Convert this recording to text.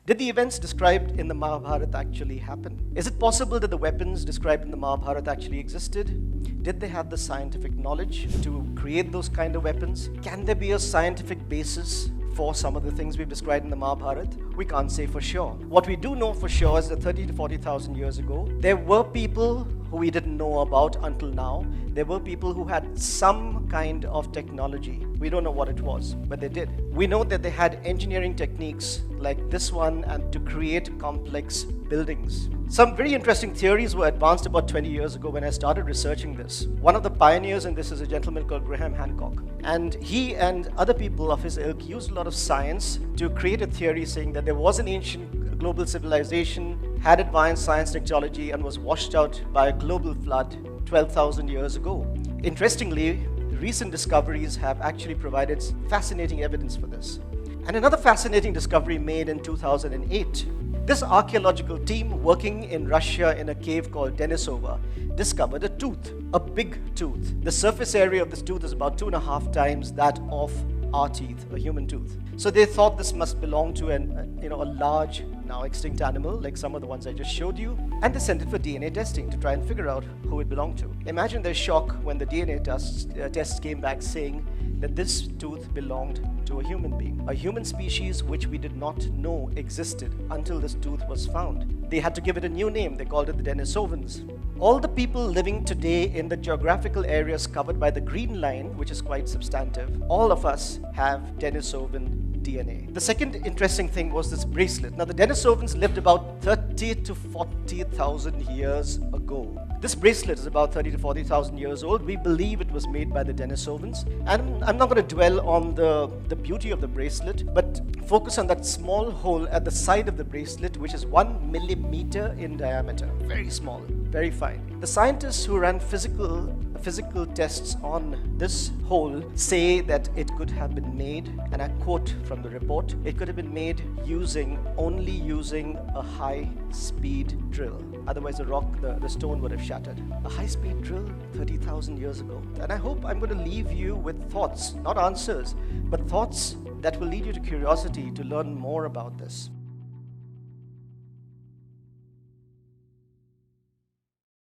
Did the events described in the Mahabharata actually happen? Is it possible that the weapons described in the Mahabharata actually existed? Did they have the scientific knowledge to create those kind of weapons? Can there be a scientific basis for some of the things we've described in the Mahabharata? We can't say for sure. What we do know for sure is that 30 to 40,000 years ago, there were people who we didn't know about until now. There were people who had some kind of technology. We don't know what it was, but they did. We know that they had engineering techniques like this one and to create complex buildings. Some very interesting theories were advanced about 20 years ago when I started researching this. One of the pioneers in this is a gentleman called Graham Hancock. And he and other people of his ilk used a lot of science to create a theory saying that there was an ancient global civilization, had advanced science technology, and was washed out by a global flood 12,000 years ago. Interestingly, recent discoveries have actually provided fascinating evidence for this. And another fascinating discovery made in 2008. This archaeological team working in Russia in a cave called Denisova discovered a tooth, a big tooth. The surface area of this tooth is about 2.5 times that of our teeth, a human tooth. So they thought this must belong to a large, now extinct animal, like some of the ones I just showed you, and they sent it for DNA testing to try and figure out who it belonged to. Imagine their shock when the DNA tests came back saying that this tooth belonged to a human being, a human species which we did not know existed until this tooth was found. They had to give it a new name. They called it the Denisovans. All the people living today in the geographical areas covered by the green line, which is quite substantive, all of us have Denisovan DNA. The second interesting thing was this bracelet. Now, the Denisovans lived about 30 to 40,000 years ago. This bracelet is about 30 to 40,000 years old. We believe it was made by the Denisovans. And I'm not going to dwell on the beauty of the bracelet, but focus on that small hole at the side of the bracelet, which is 1 millimeter in diameter. Very small, very fine. The scientists who ran physical tests on this hole say that it could have been made, and I quote from the report, it could have been made only using a high-speed drill. Otherwise the stone would have shattered. A high-speed drill 30,000 years ago. And I hope I'm going to leave you with thoughts, not answers, but thoughts that will lead you to curiosity to learn more about this.